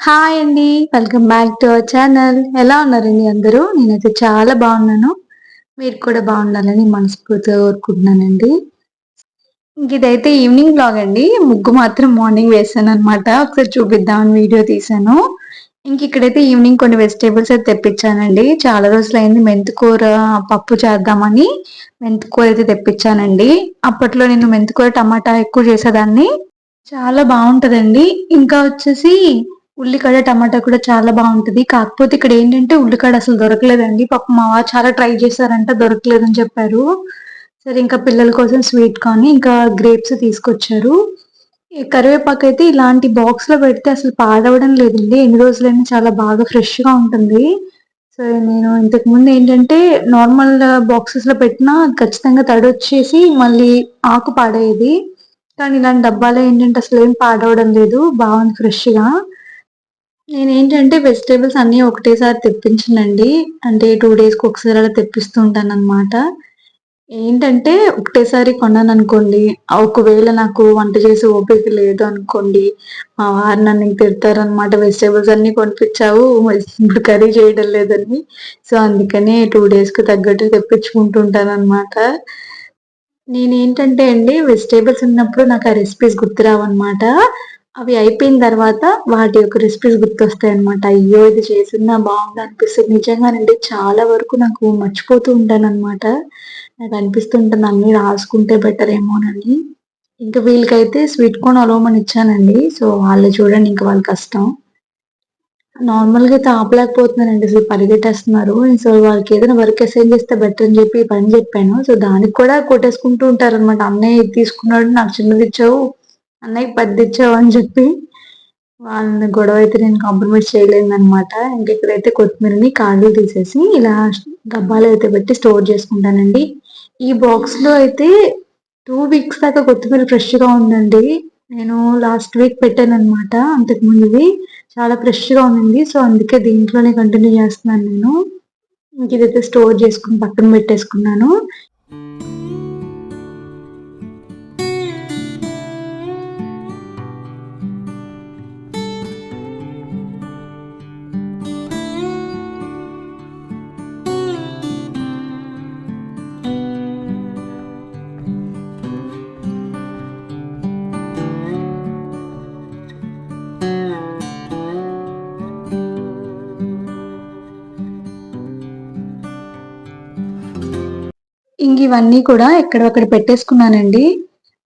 Hi అండి. Welcome back to our channel. ఎలా ఉన్నారండి అందరూ? నేనైతే చాలా బాగున్నాను. మీరు కూడా బాగుండాలని మనస్ఫూర్తిగా కోరుకుంటున్నానండి. ఇదైతే ఈవినింగ్ వ్లాగ్ అండి. ముగ్గు మాత్రం మార్నింగ్ వేసాననమాట. ఒకసారి చూపిద్దామని వీడియో తీశాను. ఇక్కడైతే ఈవినింగ్ కొన్ని వెజిటేబుల్స్ అయితే తెప్పించానండి. చాలా రోజులైంది మెంతికూర పప్పు చేద్దామని మెంతికూర అయితే తెప్పించానండి. అప్పట్లో నేను మెంతికూర టమాటా ఎక్కువ చేసేదాన్ని. చాలా బాగుంటదండి. ఇంకా వచ్చేసి ఉల్లిగడ్డ, టమాటా కూడా చాలా బావుంటది. కాకపోతే ఇక్కడ ఏంటంటే ఉల్లిగడ్డ అసలు దొరకలేదండి. పాపం మా వారు చాలా ట్రై చేశారంట దొరకలేదని చెప్పారు. సరే ఇంకా పిల్లల కోసం స్వీట్ కార్న్, ఇంకా గ్రేప్స్ తీసుకొచ్చారు. ఈ కరివేపాకైతే ఇలాంటి బాక్స్‌లో పెడితే అసలు పాడవడం లేదండి. ఎన్ని రోజులైనా చాలా బాగా ఫ్రెష్‌గా ఉంటుంది. సో, నేను ఇంతకుముందు ఏంటంటే నార్మల్ బాక్సెస్‌లో పెట్టినా ఖచ్చితంగా తడొచ్చేసి మళ్ళీ ఆకు పాడయ్యేది. కానీ ఇలాంటి డబ్బాలో ఏంటంటే అసలేం పాడవడం లేదు. బావుంది ఫ్రెష్‌గా. నేనేంటంటే వెజిటబుల్స్ అన్నీ ఒకటేసారి తెప్పించనండి. అంటే 2 డేస్‌కి ఒకసారి అలా తెప్పిస్తూ ఉంటాననమాట. ఏంటంటే ఒకటేసారి కొన్నాననుకోండి, ఒకవేళ నాకు వంట చేసే ఓపిక లేదు అనుకోండి, మా వారు నన్ను ఇంక తిడతారనమాట. వెజిటబుల్స్ అన్నీ కొనిపించావు, ఇప్పుడు కర్రీ చేయడం లేదని. సో, అందుకనే 2 డేస్‌కి తగ్గట్టు తెప్పించుకుంటూ ఉంటాననమాట. నేనేంటంటే అండి వెజిటబుల్స్ ఉన్నప్పుడు నాకు ఆ రెసిపీస్ గుర్తురావన్నమాట. అవి అయిపోయిన తర్వాత వాటి యొక్క రెసిపీస్ గుర్తొస్తాయన్నమాట. అయ్యో! ఇది చేసున్నా బావుండనిపిస్తది. నిజంగానండి చాలా వరకు నాకు మర్చిపోతూ ఉంటానన్నమాట. నాకనిపిస్తుంటుంది అన్నీ రాసుకుంటే బెటరేమోనని. ఇంక వీళ్ళకైతే స్వీట్ కార్న్ అలవమని ఇచ్చానండి. సో, వాళ్ళు చూడండి ఇంక వాళ్ళ కష్టం. నార్మల్‌గా అయితే ఆపలేకపోతున్నానండి. అసలు పరిగెట్టేస్తున్నారు. సో, వాళ్ళకేదైనా వర్క్ అసైన్ చేస్తే బెటర్ అని చెప్పి ఈ పని చెప్పాను. సో, దానికి కూడా కొట్టేసుకుంటూ ఉంటారనమాట. "అన్నయ్య ఇది తీసుకున్నాడు, నాకు చిన్నదిచ్చావు. అన్నయ్యకి పెద్దదిచ్చావు" అని చెప్పి. వాళ్ళ గొడవ అయితే నేను కాంప్రమైజ్ చేయలేననమాట. ఇక్కడైతే కొత్తిమీరని కాడలు తీసేసి ఇలా డబ్బాలో అయితే పెట్టి స్టోర్ చేసుకుంటానండి. ఈ బాక్స్‌లో అయితే 2 వీక్స్ దాకా కొత్తిమీర ఫ్రెష్‌గా ఉందండి. నేను లాస్ట్ వీక్ పెట్టాననమాట అంతకు ముందుది. చాలా ఫ్రెష్‌గా ఉండింది. సో, అందుకే దీంట్లోనే కంటిన్యూ చేస్తున్నాను నేను. ఇదైతే స్టోర్ చేసుకొని పక్కన పెట్టేసుకున్నాను. ఇవన్నీ కూడా ఎక్కడొక్కడ పెట్టేసుకున్నానండి.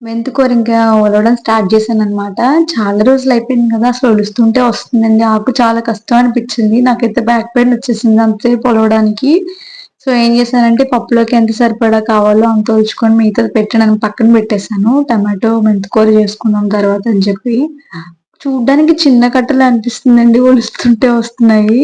మెంతికూర ఇంకా ఒలవడం స్టార్ట్ చేశాననమాట. చాలా రోజులయిపోయింది కదా! అసలు ఒలుస్తుంటే వస్తుందండి. ఆకు చాలా కష్టం అనిపిచ్చింది. నాకైతే బ్యాక్ పెయిన్ వచ్చేసింది అంతసేపు ఒలవడానికి. సో, ఏం చేశానంటే పప్పులోకి ఎంత సరిపడా కావాలో అంత ఒలుచుకొని మిగతాది పెట్టడానికి పక్కన పెట్టేసాను. టమాటో, మెంతికూర చేసుకుందాం తర్వాత అని చెప్పి. చూడ్డానికి చిన్న కట్టలే అనిపిస్తుందండి ఒలుస్తుంటే వస్తున్నాయి.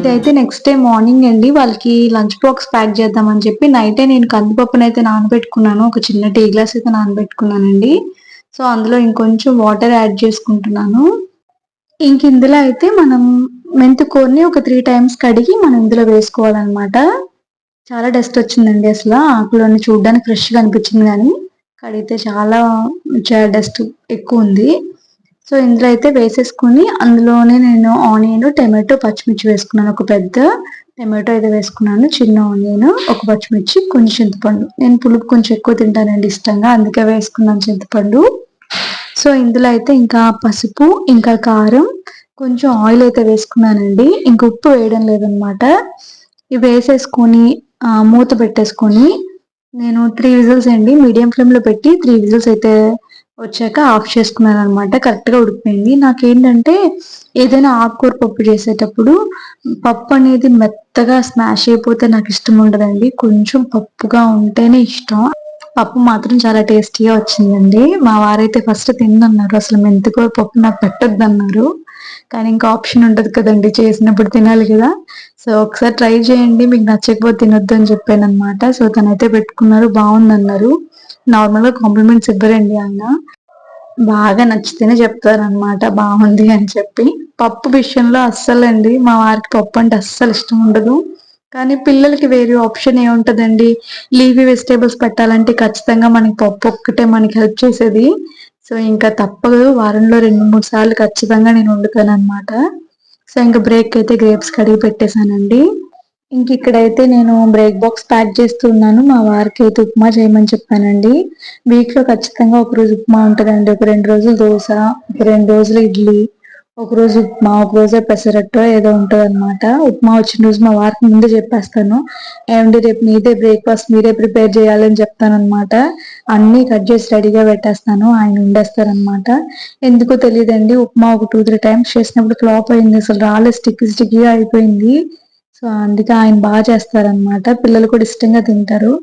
ఇదైతే నెక్స్ట్ డే మార్నింగ్ అండి. వాళ్ళకి లంచ్ బాక్స్ ప్యాక్ చేద్దామని చెప్పి నైటే నేను కందిపప్పునైతే నానబెట్టుకున్నాను. ఒక చిన్న టీ గ్లాస్ అయితే నానబెట్టుకున్నానండి. సో, అందులో ఇంకొంచెం వాటర్ యాడ్ చేసుకుంటున్నాను. ఇందులో అయితే మనం మెంతికూరని ఒక 3 టైమ్స్ కడిగి మనం ఇందులో వేసుకోవాలనమాట. చాలా డస్ట్ వచ్చిందండి అసల. ఆకులన్నీ చూడ్డానికి ఫ్రెష్‌గా అనిపించింది గానీ. కడిగితే చాలా డస్ట్ ఎక్కువ ఉంది. సో ఇందులో అయితే వేసేసుకొని అందులోనే నేను ఆనియన్, టమాటో, పచ్చిమిర్చి వేసుకున్నాను. ఒక పెద్ద టమాటో అయితే వేసుకున్నాను, చిన్న ఆనియన్, ఒక పచ్చిమిర్చి, కొంచెం చింతపండు. నేను పులుపు కొంచెం ఎక్కువ తింటానండి ఇష్టంగా, అందుకే వేసుకున్నాను చింతపండు. సో ఇందులో అయితే ఇంకా పసుపు, ఇంకా కారం, కొంచెం ఆయిల్ అయితే వేసుకున్నానండి. ఇంక ఉప్పు వేయడం లేదనమాట. ఇవి వేసేసుకొని మూత పెట్టేసుకొని నేను 3 విజిల్స్ అండి మీడియం ఫ్లేమ్ లో పెట్టి 3 విజిల్స్ అయితే వచ్చాక ఆఫ్ చేసుకున్నాను అనమాట. కరెక్ట్ గా ఉడికిపోయింది. నాకేంటంటే ఏదైనా ఆకుకూర పప్పు చేసేటప్పుడు పప్పు అనేది మెత్తగా స్మాష్ అయిపోతే నాకు ఇష్టం ఉండదండి. కొంచెం పప్పుగా ఉంటేనే ఇష్టం. పప్పు మాత్రం చాలా టేస్టీగా వచ్చిందండి. మా వారైతే ఫస్ట్ తినన్నారు, అసలు మెంతికూర పప్పు నాకు పెట్టొద్దన్నారు. కానీ ఇంకా ఆప్షన్ ఉంటది కదండి, చేసినప్పుడు తినాలి కదా. సో ఒకసారి ట్రై చేయండి, మీకు నచ్చకపోతే తినొద్దు అని చెప్పాను అనమాట. సో తనైతే పెట్టుకున్నారు, బాగుందన్నారు. నార్మల్ గా కాంప్లిమెంట్స్ ఇవ్వరండి ఆయన, బాగా నచ్చితేనే చెప్తారనమాట బాగుంది అని చెప్పి. పప్పు విషయంలో అస్సలండి మా వారికి పప్పు అంటే అస్సలు ఇష్టం ఉండదు. కానీ పిల్లలకి వేరే ఆప్షన్ ఏముంటదండి, లీఫీ వెజిటేబుల్స్ పెట్టాలంటే ఖచ్చితంగా మనకి పప్పు ఒక్కటే మనకి హెల్ప్ చేసేది. సో ఇంకా తప్పదు, వారంలో 2-3 సార్లు ఖచ్చితంగా నేను వండుతాను అనమాట. సో ఇంకా బ్రేక్ అయితే గ్రేప్స్ కడిగి పెట్టేశానండి. ఇంక ఇక్కడైతే నేను బ్రేక్ బాక్స్ ప్యాక్ చేస్తున్నాను. మా వారికి అయితే ఉప్మా చేయమని చెప్పానండి. వీక్ లో ఖచ్చితంగా ఒక రోజు ఉప్మా ఉంటదండి, ఒక 2 రోజులు దోశ, ఒక 2 రోజులు ఇడ్లీ, ఒక రోజు ఉప్మా, ఒక రోజు పెసరట్టు ఏదో ఉంటది అనమాట. ఉప్మా వచ్చిన రోజు మా వారికి ముందే చెప్పేస్తాను, ఏమంటే రేపు మీదే బ్రేక్ఫాస్ట్ మీరే ప్రిపేర్ చేయాలని చెప్తాను అనమాట. అన్ని కట్ చేసి రెడీగా పెట్టేస్తాను, ఆయన వండేస్తారనమాట. ఎందుకో తెలియదండి, ఉప్మా ఒక 2-3 టైమ్స్ చేసినప్పుడు ఫ్లాప్ అయింది, అసలు రాలేదు, స్టిక్కీగా అయిపోయింది. సో అందుకే ఆయన బాగా చేస్తారనమాట, పిల్లలు కూడా ఇష్టంగా తింటారు.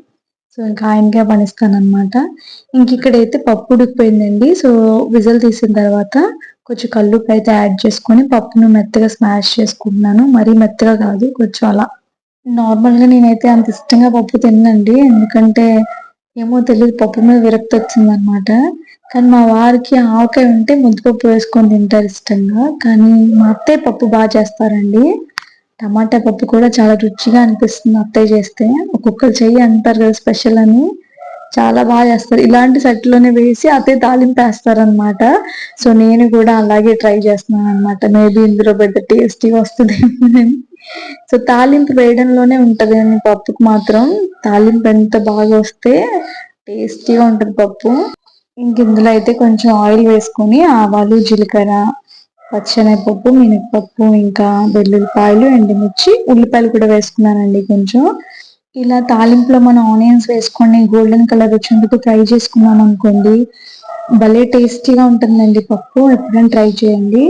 సో ఇంకా ఆయనకే పనిస్తానమాట. ఇంక ఇక్కడైతే పప్పు ఉడికిపోయిందండి. సో విజిల్ తీసిన తర్వాత కొంచెం కల్లుప్పు అయితే యాడ్ చేసుకొని పప్పును మెత్తగా స్మాష్ చేసుకుంటున్నాను. మరీ మెత్తగా కాదు, కొంచెం అలా. నార్మల్ గా నేనైతే అంత ఇష్టంగా పప్పు తినండి, ఎందుకంటే ఏమో తెలియదు, పప్పు మీద విరక్తి వచ్చింది అనమాట. కానీ మా వారికి ఆవకాయ ఉంటే ముద్దపప్పు వేసుకొని తింటారు ఇష్టంగా. కానీ మా అత్తయ్య పప్పు బాగా చేస్తారండి, టమాటా పప్పు కూడా చాలా రుచిగా అనిపిస్తుంది అత్తయ్య చేస్తే. ఒక్కొక్కరు చెయ్యి అంటారు కదా స్పెషల్ అని, చాలా బాగా చేస్తారు. ఇలాంటి సెట్లోనే వేసి అత్తయ్య తాలింపు వేస్తారనమాట. సో నేను కూడా అలాగే ట్రై చేస్తున్నాను అనమాట, మేబీ ఇందులో పెద్ద టేస్టీగా వస్తుంది. సో తాలింపు వేయడంలోనే ఉంటది అండి పప్పుకు మాత్రం, తాలింపు ఎంత బాగా వస్తే టేస్టీగా ఉంటది పప్పు. ఇంక ఇందులో అయితే కొంచెం ఆయిల్ వేసుకొని ఆవాలు, జీలకర్ర, పచ్చెనగపప్పు, మినపప్పు, ఇంకా వెల్లుల్లిపాయలు, ఎండుమిర్చి, ఉల్లిపాయలు కూడా వేసుకున్నానండి కొంచెం. ఇలా తాలింపులో మనం ఆనియన్స్ వేసుకొని గోల్డెన్ కలర్ వచ్చేందుకు ఫ్రై చేసుకున్నాం అనుకోండి, భలే టేస్టీగా ఉంటుందండి పప్పు. ఎప్పుడైనా ట్రై చేయండి.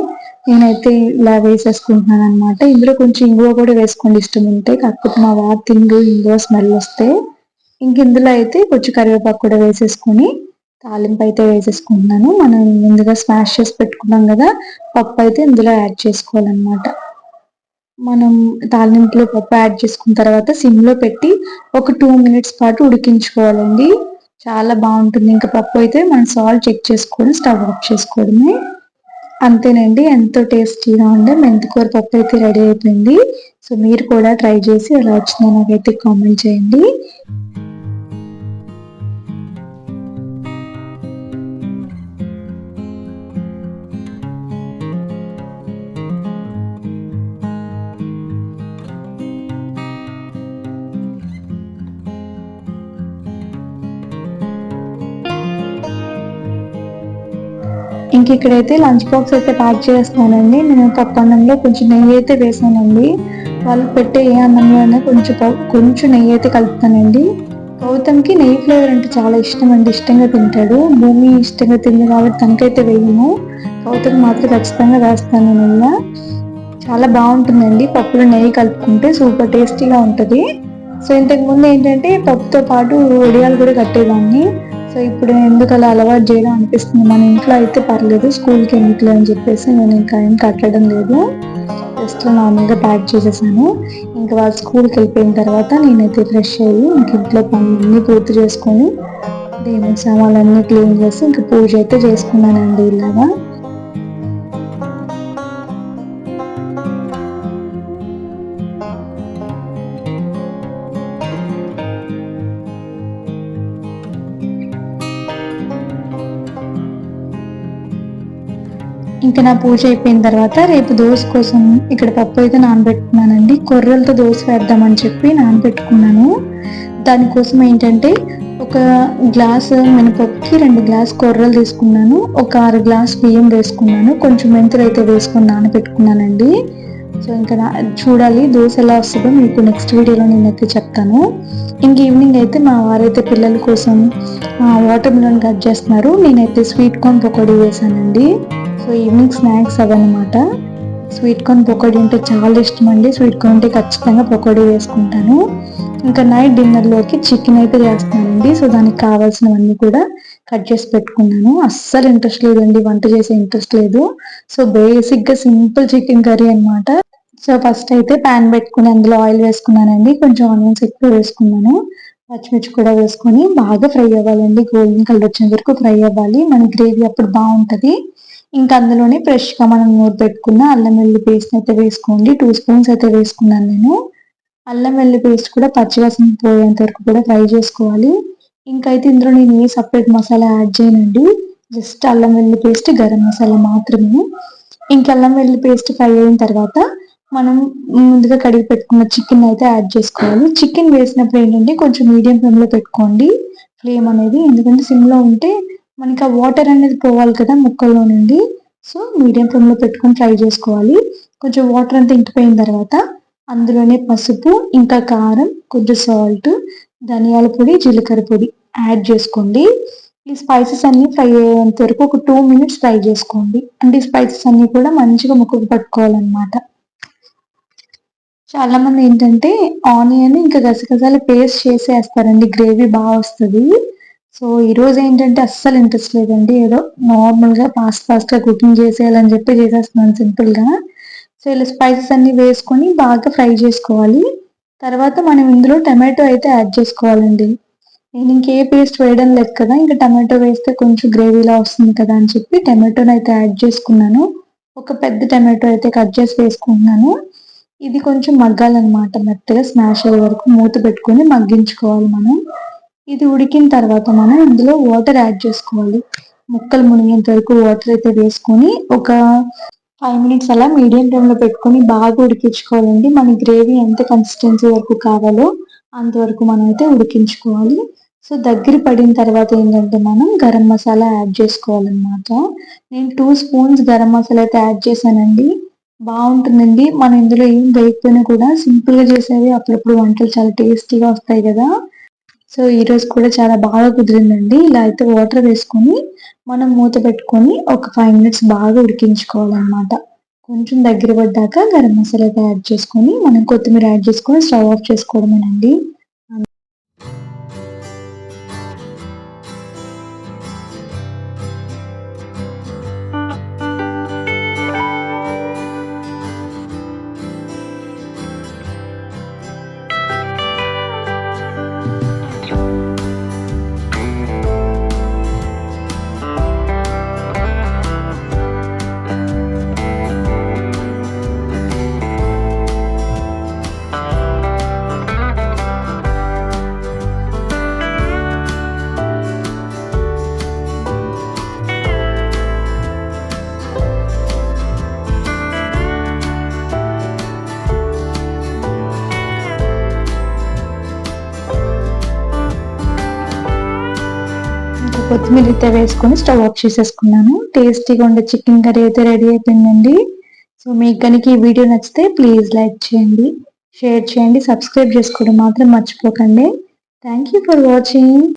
నేనైతే ఇలా వేసేసుకుంటున్నాను అనమాట. ఇందులో కొంచెం ఇంగువ కూడా వేసుకోండి ఇష్టం ఉంటే, కాకపోతే మా వారు తిండు ఇంగువ స్మెల్ వస్తే. ఇంక ఇందులో అయితే కొంచెం కరివేపాకు కూడా వేసేసుకొని తాలింపు అయితే వేసేసుకుంటున్నాను. మనం ముందుగా స్మాష్ చేసి పెట్టుకున్నాం కదా పప్పు, అయితే ఇందులో యాడ్ చేసుకోవాలన్నమాట. మనం తాలింపులో పప్పు యాడ్ చేసుకున్న తర్వాత సిమ్ లో పెట్టి ఒక 2 మినిట్స్ పాటు ఉడికించుకోవాలండి, చాలా బాగుంటుంది. ఇంకా పప్పు అయితే మనం సాల్ట్ చెక్ చేసుకొని స్టవ్ ఆఫ్ చేసుకోవడమే. అంతేనండి, ఎంతో టేస్టీగా ఉండే మెంతికూర పప్పు అయితే రెడీ అయిపోయింది. సో మీరు కూడా ట్రై చేసి ఎలా వచ్చిందో నాకైతే కామెంట్ చేయండి. ఇంక ఇక్కడైతే లంచ్ బాక్స్ అయితే ప్యాక్ చేస్తున్నానండి. నేను పప్పు అన్నంలో కొంచెం నెయ్యి అయితే వేసానండి. వాళ్ళకి పెట్టే ఏ అన్నంలోనే కొంచెం నెయ్యి అయితే కలుపుతానండి. గౌతమ్కి నెయ్యి ఫ్లేవర్ అంటే చాలా ఇష్టం అండి, ఇష్టంగా తింటాడు. భూమి ఇష్టంగా తింది కాబట్టి తనకైతే వేయను, గౌతమ్ మాత్రం ఖచ్చితంగా వేస్తాను నెయ్యి. చాలా బాగుంటుందండి, పప్పులో నెయ్యి కలుపుకుంటే సూపర్ టేస్టీగా ఉంటుంది. సో ఇంతకు ముందు ఏంటంటే పప్పుతో పాటు వడియాలు కూడా కట్టేదాన్ని. సో ఇప్పుడు ఎందుకు అలా అలవాటు చేయడం అనిపిస్తుంది. మన ఇంట్లో అయితే పర్లేదు, స్కూల్కి ఎందుకులే అని చెప్పేసి నేను ఇంకా ఏం కట్టడం లేదు, జస్ట్ నార్మల్గా ప్యాక్ చేసేసాను. ఇంకా వాళ్ళు స్కూల్కి వెళ్ళిపోయిన తర్వాత నేనైతే ఫ్రెష్ అయ్యి ఇంక ఇంట్లో పనులన్నీ పూర్తి చేసుకొని దేవుని సామాన్లన్నీ క్లీన్ చేసి ఇంకా పూజ అయితే చేసుకున్నానండి ఇలాగా. ఇంకా నా పూజ అయిపోయిన తర్వాత రేపు దోశ కోసం ఇక్కడ పప్పు అయితే నానబెట్టుకున్నానండి. కొర్రలతో దోశ వేద్దామని చెప్పి నానబెట్టుకున్నాను. దానికోసం ఏంటంటే ఒక గ్లాసు మినపప్పుకి 2 గ్లాస్ కొర్రలు తీసుకున్నాను. ఒక 6 గ్లాస్ బియ్యం వేసుకున్నాను. కొంచెం మెంతులు అయితే వేసుకొని నానబెట్టుకున్నానండి. సో ఇంకా చూడాలి దోశ ఎలా వస్తుందో మీకు నెక్స్ట్ వీడియోలో నేనైతే చెప్తాను. ఇంక ఈవినింగ్ అయితే మా వారైతే పిల్లల కోసం వాటర్ మిలన్ కట్ చేస్తున్నారు. నేనైతే స్వీట్ కార్న్ పకోడీ వేసానండి. సో ఈవినింగ్ స్నాక్స్ అవన్నమాట. స్వీట్ కార్న్ పకోడీ అంటే చాలా ఇష్టం అండి. స్వీట్ కార్న్ అంటే ఖచ్చితంగా పకోడీ వేసుకుంటాను. ఇంకా నైట్ డిన్నర్లోకి చికెన్ అయితే చేస్తానండి. సో దానికి కావాల్సినవన్నీ కూడా కట్ చేసి పెట్టుకున్నాను. అస్సలు ఇంట్రెస్ట్ లేదండి, వంట చేసే ఇంట్రెస్ట్ లేదు. సో బేసిక్గా సింపుల్ చికెన్ కర్రీ అనమాట. సో ఫస్ట్ అయితే ప్యాన్ పెట్టుకుని అందులో ఆయిల్ వేసుకున్నానండి. కొంచెం ఆనియన్స్ ఎక్కువ వేసుకున్నాను. పచ్చిమిర్చి కూడా వేసుకొని బాగా ఫ్రై అవ్వాలండి. గోల్డెన్ కలర్ వచ్చే వరకు ఫ్రై అవ్వాలి. మన గ్రేవీ అప్పుడు బాగుంటుంది. ఇంకా అందులోనే ఫ్రెష్గా మనం నూరు పెట్టుకున్న అల్లం వెల్లుల్లి పేస్ట్ అయితే వేసుకోండి. 2 స్పూన్స్ అయితే వేసుకున్నాను నేను. అల్లం వెల్లుల్లి పేస్ట్ కూడా పచ్చివాసన పోయేంత వరకు కూడా ఫ్రై చేసుకోవాలి. ఇంకైతే ఇందులో నేను ఏ సపరేట్ మసాలా యాడ్ చేయనండి. జస్ట్ అల్లం వెల్లుల్లి పేస్ట్, గరం మసాలా మాత్రమే. ఇంకా అల్లం వెల్లుల్లి పేస్ట్ ఫ్రై అయిన తర్వాత మనం ముందుగా కడిగి పెట్టుకున్న చికెన్ అయితే యాడ్ చేసుకోవాలి. చికెన్ వేసినప్పుడు ఏంటంటే కొంచెం మీడియం ఫ్లేమ్లో పెట్టుకోండి ఫ్లేమ్ అనేది. ఎందుకంటే సిమ్లో ఉంటే మనకి ఆ వాటర్ అనేది పోవాలి కదా ముక్కల్లో నుండి. సో మీడియం ఫ్లేమ్లో పెట్టుకొని ఫ్రై చేసుకోవాలి. కొంచెం వాటర్ అంతా ఇంకిపోయిన తర్వాత అందులోనే పసుపు, ఇంకా కారం, కొంచెం సాల్ట్, ధనియాల పొడి, జీలకర్ర పొడి యాడ్ చేసుకోండి. ఈ స్పైసెస్ అన్ని ఫ్రై అయ్యేంత వరకు ఒక 2 మినిట్స్ ఫ్రై చేసుకోండి. అంటే ఈ స్పైసెస్ అన్ని కూడా మంచిగా ముక్కకు పట్టుకోవాలన్నమాట. చాలా మంది ఏంటంటే ఆనియన్ ఇంకా గసగసాలు పేస్ట్ చేసేస్తారండి, గ్రేవీ బాగా వస్తుంది. సో ఈరోజు ఏంటంటే అస్సలు ఇంట్రెస్ట్ లేదండి. ఏదో నార్మల్గా ఫాస్ట్గా కుకింగ్ చేసేయాలని చెప్పి చేసేస్తున్నాను సింపుల్గా. సో ఇలా స్పైసెస్ అన్ని వేసుకొని బాగా ఫ్రై చేసుకోవాలి. తర్వాత మనం ఇందులో టమాటో అయితే యాడ్ చేసుకోవాలండి. నేను ఇంకే పేస్ట్ వేయడం లేదు కదా, ఇంకా టమాటో వేస్తే కొంచెం గ్రేవీలా వస్తుంది కదా అని చెప్పి టమాటోని అయితే యాడ్ చేసుకున్నాను. ఒక పెద్ద టమాటో అయితే కట్ చేసి వేసుకుంటున్నాను. ఇది కొంచెం మగ్గాలన్నమాట. మెత్తగా స్మాష్ అయ్యే వరకు మూత పెట్టుకొని మగ్గించుకోవాలి మనం. ఇది ఉడికిన తర్వాత మనం ఇందులో వాటర్ యాడ్ చేసుకోవాలి. ముక్కలు మునిగేంత వరకు వాటర్ అయితే వేసుకొని ఒక 5 మినిట్స్ అలా మీడియం ఫ్లేమ్లో పెట్టుకొని బాగా ఉడికించుకోవాలండి. మన గ్రేవీ ఎంత కన్సిస్టెన్సీ వరకు కావాలో అంతవరకు మనం అయితే ఉడికించుకోవాలి. సో దగ్గర పడిన తర్వాత ఏంటంటే మనం గరం మసాలా యాడ్ చేసుకోవాలన్నమాట. నేను 2 స్పూన్స్ గరం మసాలా అయితే యాడ్ చేశానండి. బాగుంటుందండి. మనం ఇందులో ఏం వేయకపోయినా కూడా సింపుల్గా చేసేవి అప్పుడప్పుడు వంటలు చాలా టేస్టీగా వస్తాయి కదా. సో ఈరోజు కూడా చాలా బాగా కుదిరిందండి. ఇలా అయితే వాటర్ వేసుకొని మనం మూత పెట్టుకొని ఒక 5 మినిట్స్ బాగా ఉడికించుకోవాలన్నమాట. కొంచెం దగ్గర పడ్డాక గరం మసాలా యాడ్ చేసుకొని మనం కొత్తిమీర యాడ్ చేసుకొని స్టవ్ ఆఫ్ చేసుకోవడమేనండి. కొత్తిమీర అయితే వేసుకొని స్టవ్ ఆఫ్ చేసేసుకున్నాను. టేస్టీగా ఉండే చికెన్ కర్రీ అయితే రెడీ అయిపోయిందండి. సో మీకు కనుక ఈ వీడియో నచ్చితే ప్లీజ్ లైక్ చేయండి, షేర్ చేయండి, సబ్స్క్రైబ్ చేసుకోవడం మాత్రం మర్చిపోకండి. Thank you for watching.